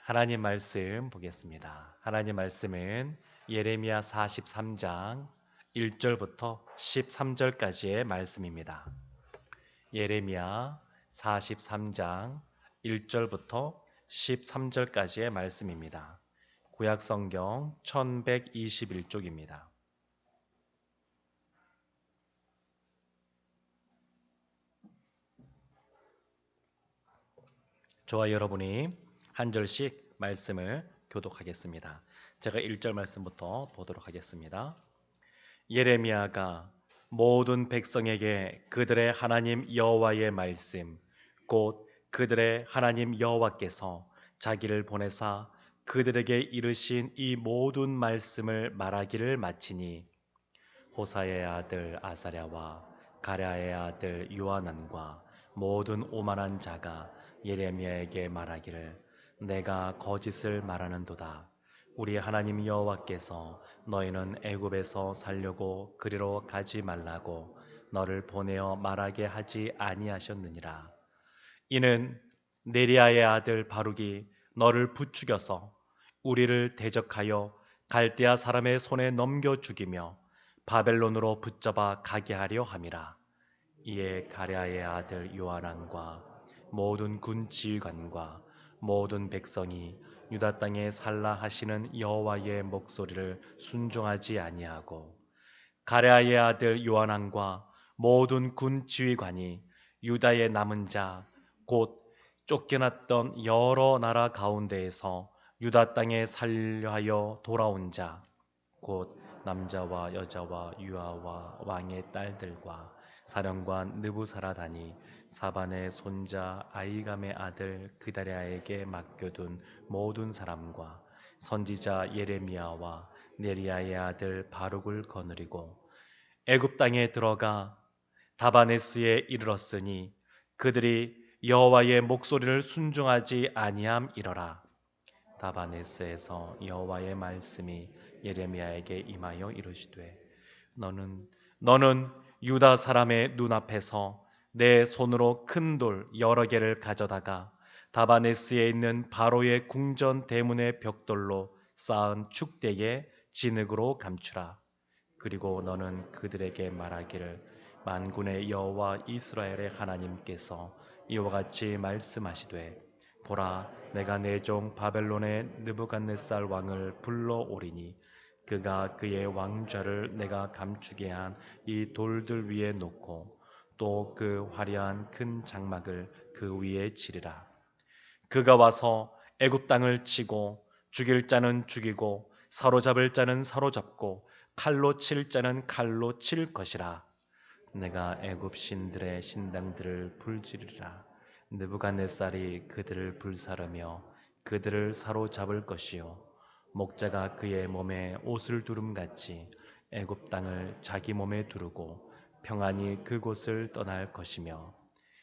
하나님 말씀 보겠습니다. 하나님 말씀은 예레미야 43장 1절부터 13절까지의 말씀입니다. 예레미야 43장 1절부터 13절까지의 말씀입니다. 구약 성경 1121쪽입니다. 저와 여러분이 한 절씩 말씀을 교독하겠습니다. 제가 1절 말씀부터 보도록 하겠습니다. 예레미야가 모든 백성에게 그들의 하나님 여호와의 말씀 곧 그들의 하나님 여호와께서 자기를 보내사 그들에게 이르신 이 모든 말씀을 말하기를 마치니 호사의 아들 아사랴와 가랴의 아들 요하난과 모든 오만한 자가 예레미야에게 말하기를 내가 거짓을 말하는도다. 우리 하나님 여호와께서 너희는 애굽에서 살려고 그리로 가지 말라고 너를 보내어 말하게 하지 아니하셨느니라. 이는 네리야의 아들 바룩이 너를 부추겨서 우리를 대적하여 갈대아 사람의 손에 넘겨 죽이며 바벨론으로 붙잡아 가게 하려 함이라. 이에 가랴의 아들 요하난과 모든 군 지휘관과 모든 백성이 유다 땅에 살라 하시는 여호와의 목소리를 순종하지 아니하고 가랴의 아들 요하난과 모든 군 지휘관이 유다의 남은 자 곧 쫓겨났던 여러 나라 가운데에서 유다 땅에 살려 하여 돌아온 자 곧 남자와 여자와 유아와 왕의 딸들과 사령관 느부사라다니 사반의 손자 아이감의 아들 그다랴에게 맡겨둔 모든 사람과 선지자 예레미야와 네리야의 아들 바룩을 거느리고 애굽 땅에 들어가 다바네스에 이르렀으니 그들이 여호와의 목소리를 순종하지 아니함이러라. 다바네스에서 여호와의 말씀이 예레미야에게 임하여 이르시되 너는 유다 사람의 눈앞에서 내 손으로 큰 돌 여러 개를 가져다가 다바네스에 있는 바로의 궁전 대문의 벽돌로 쌓은 축대에 진흙으로 감추라. 그리고 너는 그들에게 말하기를 만군의 여호와 이스라엘의 하나님께서 이와 같이 말씀하시되 보라 내가 내 종 바벨론의 느부갓네살 왕을 불러오리니 그가 그의 왕좌를 내가 감추게 한 이 돌들 위에 놓고 또 그 화려한 큰 장막을 그 위에 치리라. 그가 와서 애굽 땅을 치고 죽일 자는 죽이고 사로잡을 자는 사로잡고 칼로 칠 자는 칼로 칠 것이라. 내가 애굽 신들의 신당들을 불지르리라. 느부갓네살이 그들을 불사르며 그들을 사로잡을 것이요 목자가 그의 몸에 옷을 두름같이 애굽 땅을 자기 몸에 두르고 평안히 그곳을 떠날 것이며.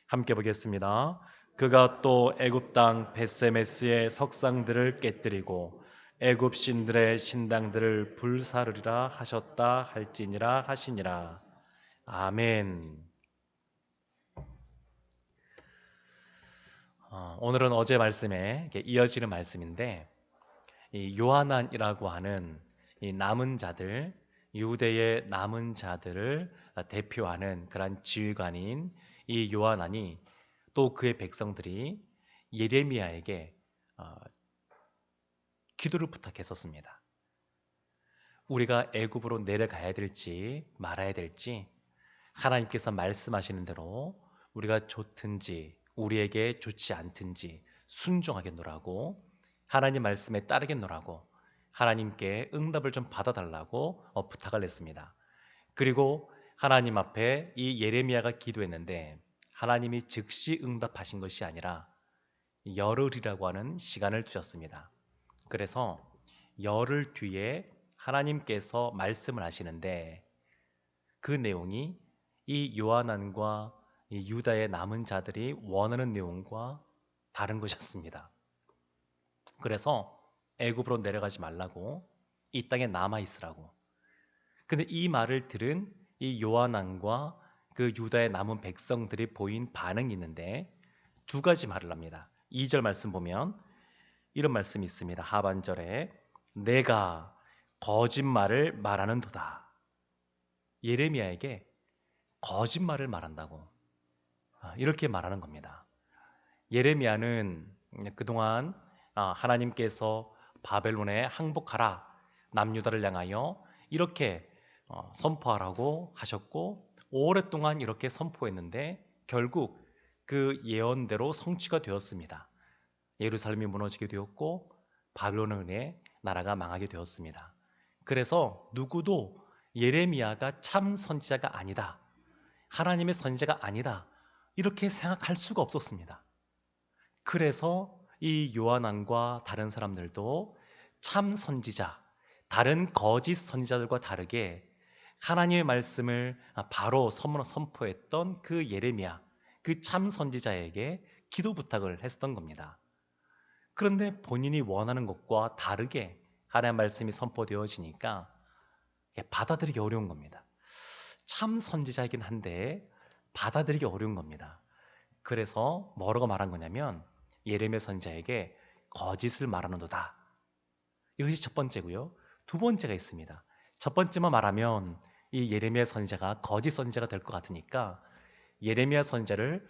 함께 보겠습니다. 그가 또 애굽 땅 베세메스의 석상들을 깨뜨리고 애굽 신들의 신당들을 불사르리라 하셨다 할지니라 하시니라. 아멘. 오늘은 어제 말씀에 이어지는 말씀인데 이 요하난이라고 하는 이 남은 자들, 유대의 남은 자들을 대표하는 그런 지휘관인 이 요하난이 또 그의 백성들이 예레미야에게 어, 기도를 부탁했었습니다. 우리가 애굽으로 내려가야 될지 말아야 될지 하나님께서 말씀하시는 대로 우리가 좋든지 우리에게 좋지 않든지 순종하겠노라고, 하나님 말씀에 따르겠노라고 하나님께 응답을 좀 받아달라고 부탁을 했습니다. 그리고 하나님 앞에 이 예레미야가 기도했는데 하나님이 즉시 응답하신 것이 아니라 열흘이라고 하는 시간을 주셨습니다. 그래서 열흘 뒤에 하나님께서 말씀을 하시는데 그 내용이 이 요하난과 이 유다의 남은 자들이 원하는 내용과 다른 것이었습니다. 그래서 애굽으로 내려가지 말라고, 이 땅에 남아 있으라고. 근데 이 말을 들은 이 요하난과 그 유다의 남은 백성들이 보인 반응이 있는데 두 가지 말을 합니다. 2절 말씀 보면 이런 말씀이 있습니다. 하반절에 내가 거짓말을 말하는도다. 예레미야에게 거짓말을 말한다고 이렇게 말하는 겁니다. 예레미야는 그동안 하나님께서 바벨론에 항복하라, 남유다를 향하여 이렇게 선포하라고 하셨고 오랫동안 이렇게 선포했는데 결국 그 예언대로 성취가 되었습니다. 예루살렘이 무너지게 되었고 바벨론의 나라가 망하게 되었습니다. 그래서 누구도 예레미야가 참 선지자가 아니다, 하나님의 선지자가 아니다 이렇게 생각할 수가 없었습니다. 그래서 이 요한왕과 다른 사람들도 참 선지자, 다른 거짓 선지자들과 다르게 하나님의 말씀을 바로 선포했던 그 예레미야, 그 참 선지자에게 기도 부탁을 했던 겁니다. 그런데 본인이 원하는 것과 다르게 하나님의 말씀이 선포되어지니까 받아들이기 어려운 겁니다. 참 선지자이긴 한데 받아들이기 어려운 겁니다. 그래서 뭐라고 말한 거냐면 예레미야 선지자에게 거짓을 말하는도다. 이것이 첫 번째고요. 두 번째가 있습니다. 첫 번째만 말하면 이 예레미야 선지자가 거짓 선지자가 될 것 같으니까 예레미야 선지자를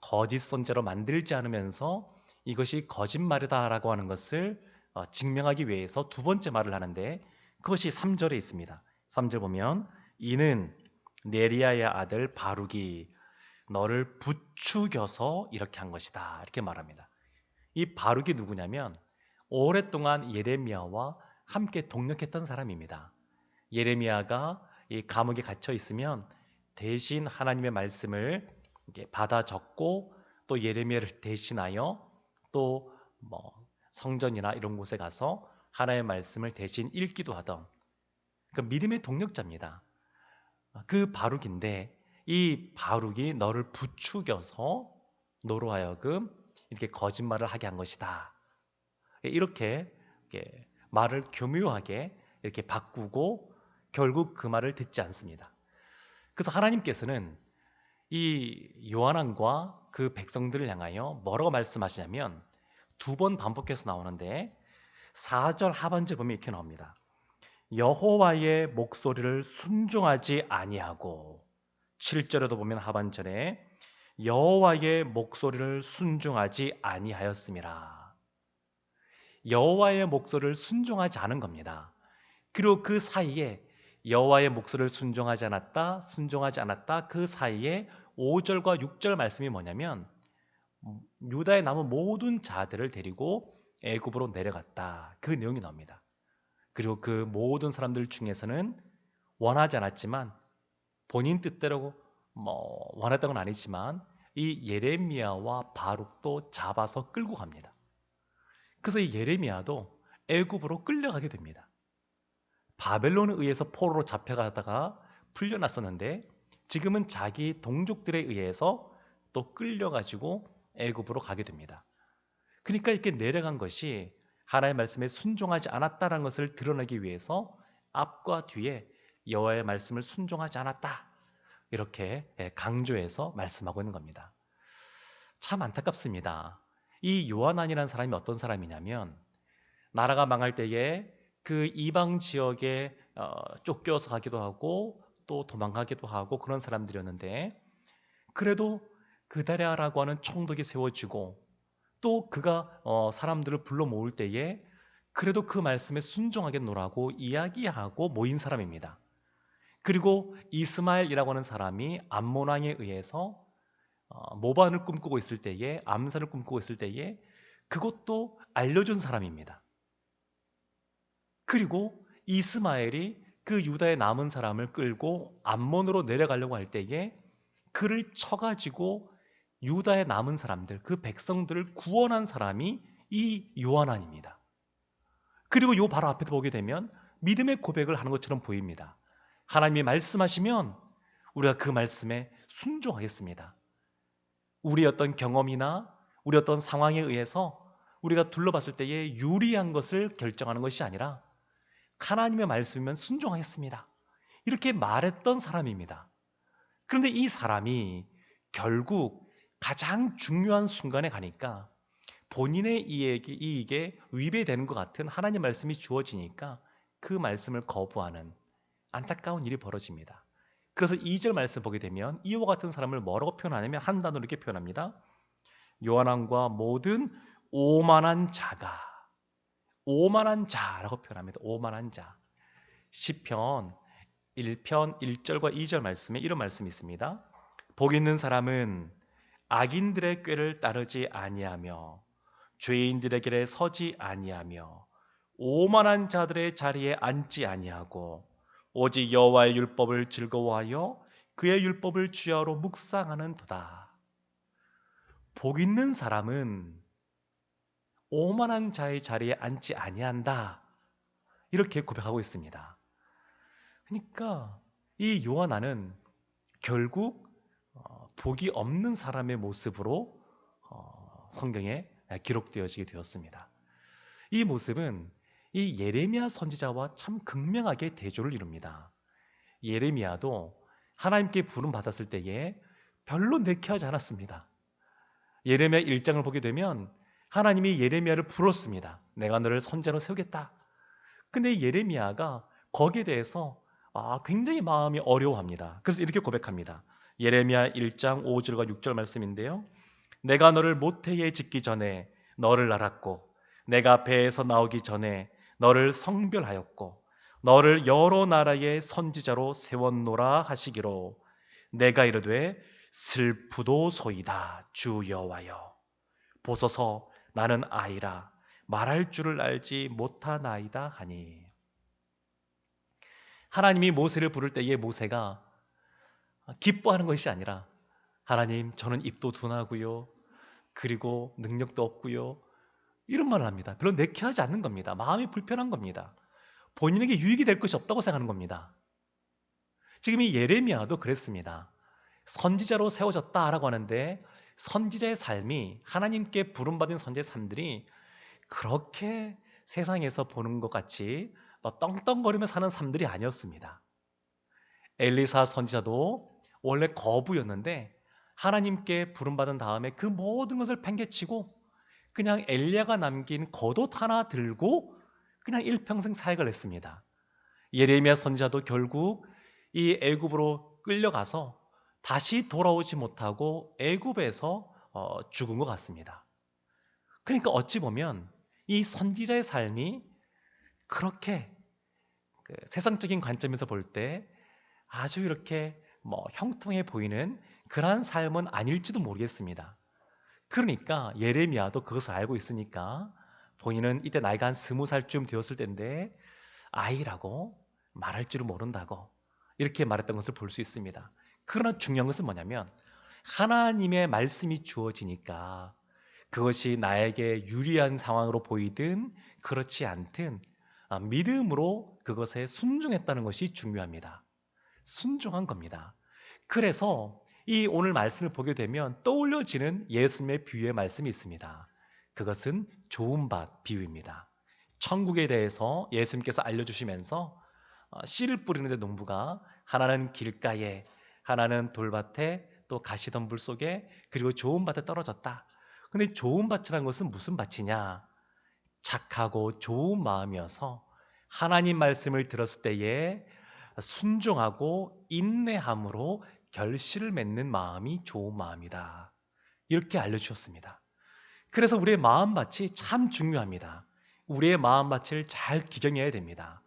거짓 선지자로 만들지 않으면서 이것이 거짓말이다라고 하는 것을 증명하기 위해서 두 번째 말을 하는데 그것이 3절에 있습니다. 3절 보면 이는 네리야의 아들 바룩이 너를 부추겨서 이렇게 한 것이다 이렇게 말합니다. 이 바룩이 누구냐면 오랫동안 예레미야와 함께 동역했던 사람입니다. 예레미야가 이 감옥에 갇혀 있으면 대신 하나님의 말씀을 받아 적고 또 예레미야를 대신하여 또 성전이나 이런 곳에 가서 하나님의 말씀을 대신 읽기도 하던 그 믿음의 동력자입니다. 그 바룩인데 이 바룩이 너를 부추겨서 너로 하여금 이렇게 거짓말을 하게 한 것이다. 이렇게 말을 교묘하게 이렇게 바꾸고 결국 그 말을 듣지 않습니다. 그래서 하나님께서는 이 요한왕과 그 백성들을 향하여 뭐라고 말씀하시냐면 두 번 반복해서 나오는데 4절 하반절 보면 이렇게 나옵니다. 여호와의 목소리를 순종하지 아니하고 7절에도 보면 하반절에 여호와의 목소리를 순종하지 아니하였음이라. 여호와의 목소리를 순종하지 않은 겁니다. 그리고 그 사이에 여호와의 목소리를 순종하지 않았다 그 사이에 5절과 6절 말씀이 뭐냐면 유다에 남은 모든 자들을 데리고 애굽으로 내려갔다 그 내용이 나옵니다. 그리고 그 모든 사람들 중에서는 원하지 않았지만 본인 뜻대로 원했던 건 아니지만 이 예레미야와 바룩도 잡아서 끌고 갑니다. 그래서 이 예레미야도 애굽으로 끌려가게 됩니다. 바벨론에 의해서 포로로 잡혀가다가 풀려났었는데 지금은 자기 동족들에 의해서 또 끌려가지고 애굽으로 가게 됩니다. 그러니까 이렇게 내려간 것이 하나님의 말씀에 순종하지 않았다는 것을 드러내기 위해서 앞과 뒤에 여호와의 말씀을 순종하지 않았다 이렇게 강조해서 말씀하고 있는 겁니다. 참 안타깝습니다. 이 요한안이라는 사람이 어떤 사람이냐면 나라가 망할 때에 그 이방 지역에 쫓겨서 가기도 하고 또 도망가기도 하고 그런 사람들이었는데 그래도 그다랴라고 하는 총독이 세워지고 또 그가 사람들을 불러 모을 때에 그래도 그 말씀에 순종하겠노라고 이야기하고 모인 사람입니다. 그리고 이스마엘이라고 하는 사람이 암몬 왕에 의해서 모반을 꿈꾸고 있을 때에 암살을 꿈꾸고 있을 때에 그것도 알려준 사람입니다. 그리고 이스마엘이 그 유다의 남은 사람을 끌고 암몬으로 내려가려고 할 때에 그를 쳐가지고 유다의 남은 사람들, 그 백성들을 구원한 사람이 이 요한안입니다. 그리고 요 바로 앞에 보게 되면 믿음의 고백을 하는 것처럼 보입니다. 하나님이 말씀하시면 우리가 그 말씀에 순종하겠습니다. 우리 어떤 경험이나 우리 어떤 상황에 의해서 우리가 둘러봤을 때에 유리한 것을 결정하는 것이 아니라 하나님의 말씀이면 순종하겠습니다. 이렇게 말했던 사람입니다. 그런데 이 사람이 결국 가장 중요한 순간에 가니까 본인의 이익에 위배되는 것 같은 하나님 말씀이 주어지니까 그 말씀을 거부하는 안타까운 일이 벌어집니다. 그래서 2절 말씀 보게 되면 이와 같은 사람을 뭐라고 표현하냐면 한 단어로 이렇게 표현합니다. 요한왕과 모든 오만한 자가, 오만한 자라고 표현합니다. 오만한 자. 시편 1편 1절과 2절 말씀에 이런 말씀이 있습니다. 복 있는 사람은 악인들의 꾀를 따르지 아니하며 죄인들의 길에 서지 아니하며 오만한 자들의 자리에 앉지 아니하고 오직 여호와의 율법을 즐거워하여 그의 율법을 주야로 묵상하는 도다. 복 있는 사람은 오만한 자의 자리에 앉지 아니한다. 이렇게 고백하고 있습니다. 그러니까 이 요한아는 결국 복이 없는 사람의 모습으로 성경에 기록되어지게 되었습니다. 이 모습은 이 예레미야 선지자와 참 극명하게 대조를 이룹니다. 예레미야도 하나님께 부름 받았을 때에 별로 내키하지 않았습니다. 예레미야 1장을 보게 되면 하나님이 예레미야를 불렀습니다. 내가 너를 선지자로 세우겠다. 근데 예레미야가 거기에 대해서 굉장히 마음이 어려워합니다. 그래서 이렇게 고백합니다. 예레미야 1장 5절과 6절 말씀인데요. 내가 너를 모태에 짓기 전에 너를 알았고 내가 배에서 나오기 전에 너를 성별하였고 너를 여러 나라의 선지자로 세웠노라 하시기로 내가 이르되 슬프도소이다 주 여호와여 보소서 나는 아이라 말할 줄을 알지 못하나이다 하니. 하나님이 모세를 부를 때에 모세가 기뻐하는 것이 아니라 하나님 저는 입도 둔하고요 그리고 능력도 없고요 이런 말을 합니다. 별로 내키하지 않는 겁니다. 마음이 불편한 겁니다. 본인에게 유익이 될 것이 없다고 생각하는 겁니다. 지금 이 예레미야도 그랬습니다. 선지자로 세워졌다라고 하는데 선지자의 삶이 하나님께 부름받은 선지자의 삶들이 그렇게 세상에서 보는 것 같이 떵떵거리며 사는 삶들이 아니었습니다. 엘리사 선지자도 원래 거부였는데 하나님께 부름받은 다음에 그 모든 것을 팽개치고 그냥 엘리야가 남긴 겉옷 하나 들고 그냥 일평생 사역을 했습니다. 예레미야 선지자도 결국 이 애굽으로 끌려가서 다시 돌아오지 못하고 애굽에서 죽은 것 같습니다. 그러니까 어찌 보면 이 선지자의 삶이 그렇게 세상적인 관점에서 볼 때 아주 이렇게 형통해 보이는 그러한 삶은 아닐지도 모르겠습니다. 그러니까 예레미야도 그것을 알고 있으니까 본인은 이때 나이가 한 20살쯤 되었을 때인데 아이라고 말할 줄을 모른다고 이렇게 말했던 것을 볼 수 있습니다. 그러나 중요한 것은 뭐냐면 하나님의 말씀이 주어지니까 그것이 나에게 유리한 상황으로 보이든 그렇지 않든 믿음으로 그것에 순종했다는 것이 중요합니다. 순종한 겁니다. 그래서 이 오늘 말씀을 보게 되면 떠올려지는 예수님의 비유의 말씀이 있습니다. 그것은 좋은 밭 비유입니다. 천국에 대해서 예수님께서 알려주시면서 씨를 뿌리는데 농부가 하나는 길가에 하나는 돌밭에 또 가시덤불 속에 그리고 좋은 밭에 떨어졌다. 근데 좋은 밭이라는 것은 무슨 밭이냐? 착하고 좋은 마음이어서 하나님 말씀을 들었을 때에 순종하고 인내함으로 결실을 맺는 마음이 좋은 마음이다. 이렇게 알려주셨습니다. 그래서 우리의 마음밭이 참 중요합니다. 우리의 마음밭을 잘 기경해야 됩니다.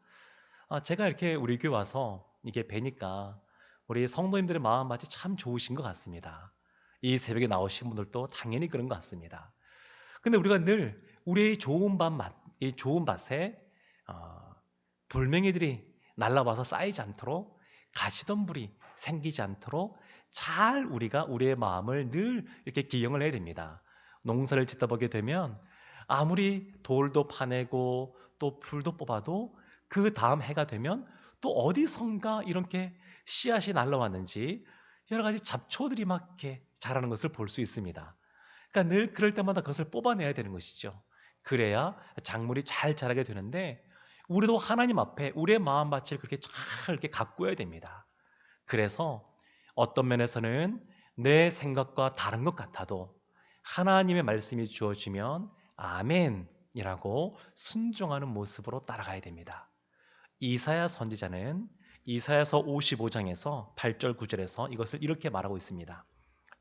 제가 이렇게 우리 교회 와서 이게 뵈니까 우리 성도님들의 마음밭이 참 좋으신 것 같습니다. 이 새벽에 나오신 분들도 당연히 그런 것 같습니다. 근데 우리가 늘 우리의 좋은 이 좋은 밭에 돌멩이들이 날라와서 쌓이지 않도록 가시덤불이 생기지 않도록 잘 우리가 우리의 마음을 늘 이렇게 기경을 해야 됩니다. 농사를 짓다 보게 되면 아무리 돌도 파내고 또 풀도 뽑아도 그 다음 해가 되면 또 어디선가 이렇게 씨앗이 날라왔는지 여러 가지 잡초들이 막 이렇게 자라는 것을 볼 수 있습니다. 그러니까 늘 그럴 때마다 그것을 뽑아내야 되는 것이죠. 그래야 작물이 잘 자라게 되는데 우리도 하나님 앞에 우리의 마음밭을 그렇게 잘 이렇게 가꾸어야 됩니다. 그래서 어떤 면에서는 내 생각과 다른 것 같아도 하나님의 말씀이 주어지면 아멘이라고 순종하는 모습으로 따라가야 됩니다. 이사야 선지자는 이사야서 55장에서 8절 9절에서 이것을 이렇게 말하고 있습니다.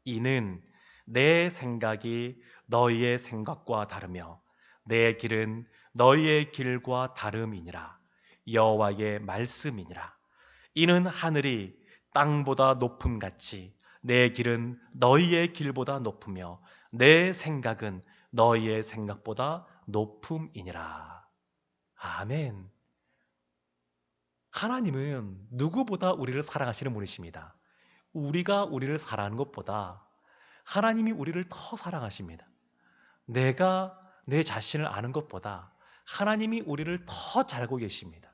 이는 내 생각이 너희의 생각과 다르며 내 길은 너희의 길과 다름이니라. 여호와의 말씀이니라. 이는 하늘이 땅보다 높음같이 내 길은 너희의 길보다 높으며 내 생각은 너희의 생각보다 높음이니라. 아멘. 하나님은 누구보다 우리를 사랑하시는 분이십니다. 우리가 우리를 사랑하는 것보다 하나님이 우리를 더 사랑하십니다. 내가 내 자신을 아는 것보다 하나님이 우리를 더 잘 알고 계십니다.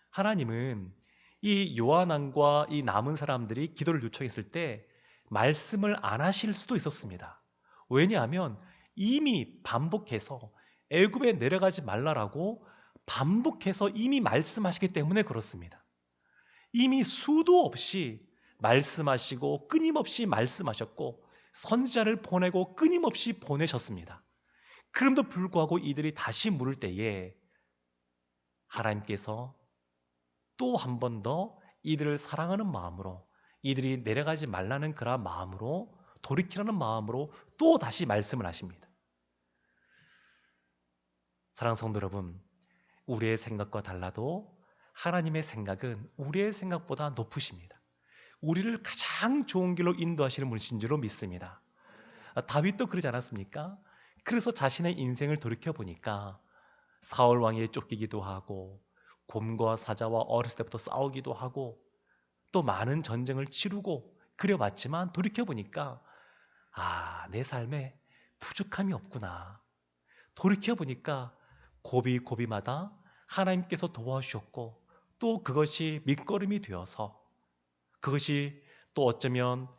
하나님은 이 요한왕과 이 남은 사람들이 기도를 요청했을 때 말씀을 안 하실 수도 있었습니다. 왜냐하면 이미 반복해서 애굽에 내려가지 말라라고 반복해서 이미 말씀하시기 때문에 그렇습니다. 이미 수도 없이 말씀하시고 끊임없이 말씀하셨고 선지자를 보내고 끊임없이 보내셨습니다. 그럼에도 불구하고 이들이 다시 물을 때에 하나님께서 또 한 번 더 이들을 사랑하는 마음으로, 이들이 내려가지 말라는 그런 마음으로, 돌이키라는 마음으로 또 다시 말씀을 하십니다. 사랑하는 성도 여러분, 우리의 생각과 달라도 하나님의 생각은 우리의 생각보다 높으십니다. 우리를 가장 좋은 길로 인도하시는 분이신 줄로 믿습니다. 다윗도 그러지 않았습니까? 그래서 자신의 인생을 돌이켜보니까 사울 왕에 쫓기기도 하고 곰과 사자와 어렸을 때부터 싸우기도 하고 또 많은 전쟁을 치르고 그려봤지만 돌이켜보니까 내 삶에 부족함이 없구나. 돌이켜보니까 고비고비마다 하나님께서 도와주셨고 또 그것이 밑거름이 되어서 그것이 또 어쩌면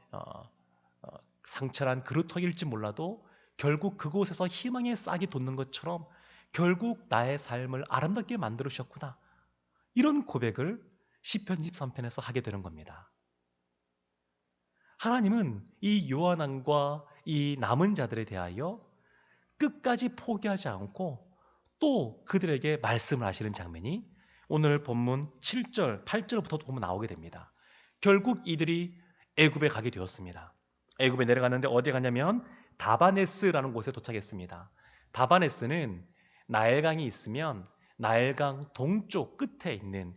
상처란 그루터기일지 몰라도 결국 그곳에서 희망의 싹이 돋는 것처럼 결국 나의 삶을 아름답게 만들어 주셨구나. 이런 고백을 시편 23편에서 하게 되는 겁니다. 하나님은 이 요한왕과 이 남은 자들에 대하여 끝까지 포기하지 않고 또 그들에게 말씀을 하시는 장면이 오늘 본문 7절, 8절부터 보면 나오게 됩니다. 결국 이들이 애굽에 가게 되었습니다. 애굽에 내려갔는데 어디에 가냐면 다바네스라는 곳에 도착했습니다. 다바네스는 나일강이 있으면 나일강 동쪽 끝에 있는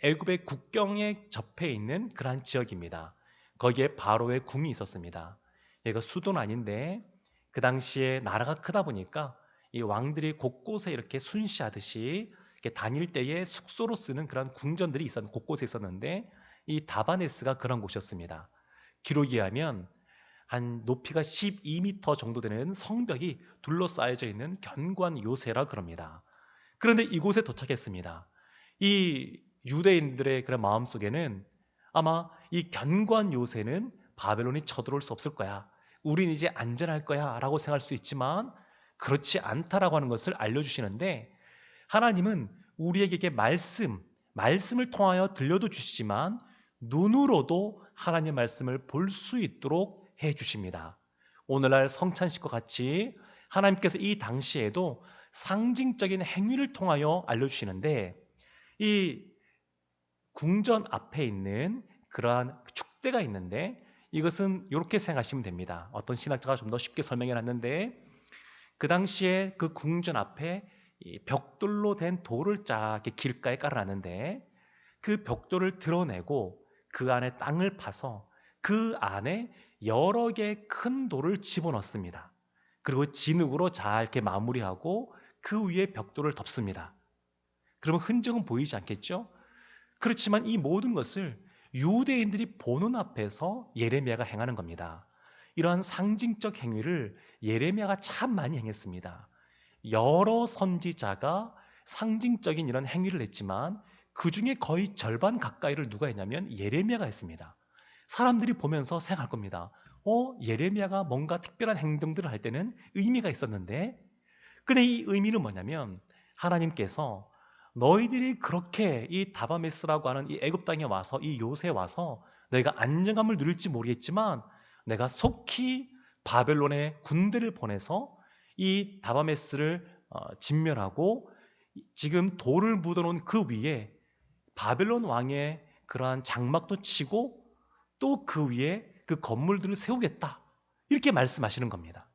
애굽의 국경에 접해 있는 그러한 지역입니다. 거기에 바로의 궁이 있었습니다. 여기가 수도는 아닌데 그 당시에 나라가 크다 보니까 이 왕들이 곳곳에 이렇게 순시하듯이 이렇게 다닐 때에 숙소로 쓰는 그런 궁전들이 곳곳에 있었는데 이 다바네스가 그런 곳이었습니다. 기록에 의하면 한 높이가 12m 정도 되는 성벽이 둘러싸여져 있는 견고한 요새라 그럽니다. 그런데 이곳에 도착했습니다. 이 유대인들의 그런 마음속에는 아마 이 견고한 요새는 바벨론이 쳐들어올 수 없을 거야. 우린 이제 안전할 거야 라고 생각할 수 있지만 그렇지 않다라고 하는 것을 알려주시는데 하나님은 우리에게 말씀을 통하여 들려도 주시지만 눈으로도 하나님의 말씀을 볼 수 있도록 해주십니다. 오늘날 성찬식과 같이 하나님께서 이 당시에도 상징적인 행위를 통하여 알려주시는데 이 궁전 앞에 있는 그러한 축대가 있는데 이것은 이렇게 생각하시면 됩니다. 어떤 신학자가 좀 더 쉽게 설명해 놨는데 그 당시에 그 궁전 앞에 이 벽돌로 된 돌을 쫙 길가에 깔아놨는데 그 벽돌을 드러내고 그 안에 땅을 파서 그 안에 여러 개의 큰 돌을 집어넣습니다. 그리고 진흙으로 잘 이렇게 마무리하고 그 위에 벽돌을 덮습니다. 그러면 흔적은 보이지 않겠죠? 그렇지만 이 모든 것을 유대인들이 보는 앞에서 예레미야가 행하는 겁니다. 이러한 상징적 행위를 예레미야가 참 많이 행했습니다. 여러 선지자가 상징적인 이런 행위를 했지만 그 중에 거의 절반 가까이를 누가 했냐면 예레미야가 했습니다. 사람들이 보면서 생각할 겁니다. 예레미야가 뭔가 특별한 행동들을 할 때는 의미가 있었는데 근데 이 의미는 뭐냐면 하나님께서 너희들이 그렇게 이 다바메스라고 하는 이 애굽 땅에 와서 이 요새에 와서 너희가 안정감을 누릴지 모르겠지만 내가 속히 바벨론의 군대를 보내서 이 다바메스를 진멸하고 지금 돌을 묻어놓은 그 위에 바벨론 왕의 그러한 장막도 치고 또 그 위에 그 건물들을 세우겠다, 이렇게 말씀하시는 겁니다.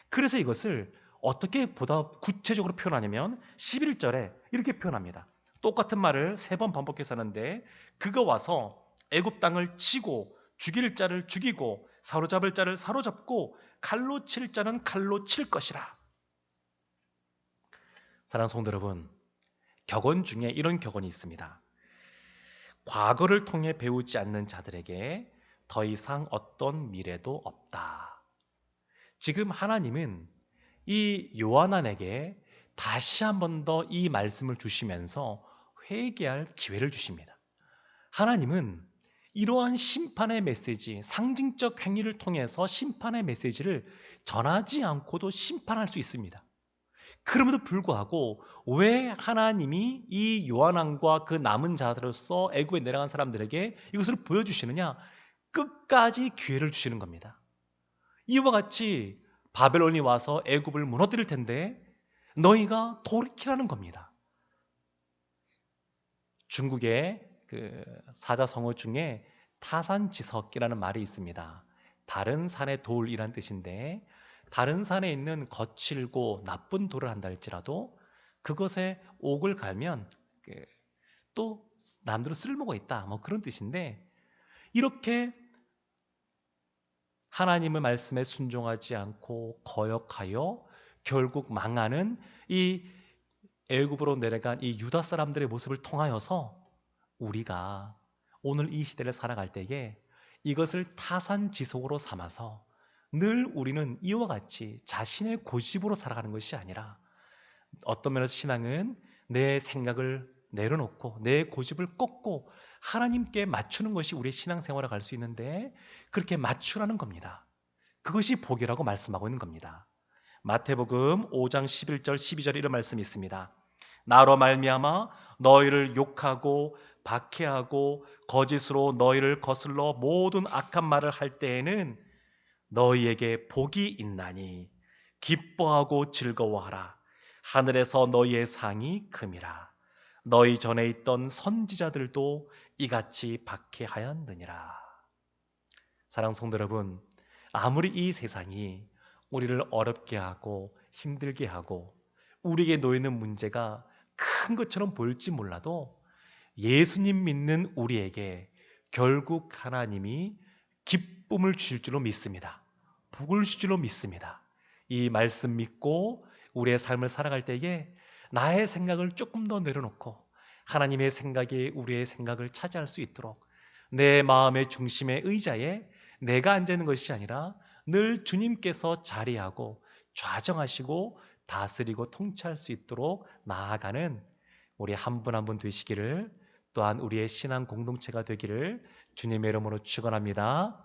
그래서 이것을 어떻게 보다 구체적으로 표현하냐면 11절에 이렇게 표현합니다. 똑같은 말을 3번 반복해서 하는데, 그가 와서 애굽 땅을 치고 죽일 자를 죽이고 사로잡을 자를 사로잡고 칼로 칠 자는 칼로 칠 것이라. 사랑하는 성도 여러분, 격언 중에 이런 격언이 있습니다. 과거를 통해 배우지 않는 자들에게 더 이상 어떤 미래도 없다. 지금 하나님은 이 요한안에게 다시 한 번 더 이 말씀을 주시면서 회개할 기회를 주십니다. 하나님은 이러한 심판의 메시지, 상징적 행위를 통해서 심판의 메시지를 전하지 않고도 심판할 수 있습니다. 그럼에도 불구하고 왜 하나님이 이 요한왕과 그 남은 자들로서 애굽에 내려간 사람들에게 이것을 보여주시느냐? 끝까지 기회를 주시는 겁니다. 이와 같이 바벨론이 와서 애굽을 무너뜨릴 텐데 너희가 돌이키라는 겁니다. 중국의 그 사자성어 중에 타산지석이라는 말이 있습니다. 다른 산의 돌이란 뜻인데, 다른 산에 있는 거칠고 나쁜 돌을 한다 할지라도 그것에 옥을 갈면 또 남들은 쓸모가 있다, 뭐 그런 뜻인데, 이렇게 하나님의 말씀에 순종하지 않고 거역하여 결국 망하는 이 애굽으로 내려간 이 유다 사람들의 모습을 통하여서 우리가 오늘 이 시대를 살아갈 때에 이것을 타산지속으로 삼아서 늘 우리는 이와 같이 자신의 고집으로 살아가는 것이 아니라, 어떤 면에서 신앙은 내 생각을 내려놓고 내 고집을 꺾고 하나님께 맞추는 것이 우리의 신앙생활을 갈 수 있는데, 그렇게 맞추라는 겁니다. 그것이 복이라고 말씀하고 있는 겁니다. 마태복음 5장 11절 12절에 이런 말씀이 있습니다. 나로 말미암아 너희를 욕하고 박해하고 거짓으로 너희를 거슬러 모든 악한 말을 할 때에는 너희에게 복이 있나니 기뻐하고 즐거워하라. 하늘에서 너희의 상이 큼이라. 너희 전에 있던 선지자들도 이같이 박해하였느니라. 사랑하는 성도 여러분, 아무리 이 세상이 우리를 어렵게 하고 힘들게 하고 우리에게 놓이는 문제가 큰 것처럼 보일지 몰라도 예수님 믿는 우리에게 결국 하나님이 기쁨을 주실 줄로 믿습니다. 복을 주실 줄로 믿습니다. 이 말씀 믿고 우리의 삶을 살아갈 때에 나의 생각을 조금 더 내려놓고 하나님의 생각이 우리의 생각을 차지할 수 있도록, 내 마음의 중심의 의자에 내가 앉아 있는 것이 아니라 늘 주님께서 자리하고 좌정하시고 다스리고 통치할 수 있도록 나아가는 우리 한 분 한 분 되시기를, 또한 우리의 신앙 공동체가 되기를 주님의 이름으로 축원합니다.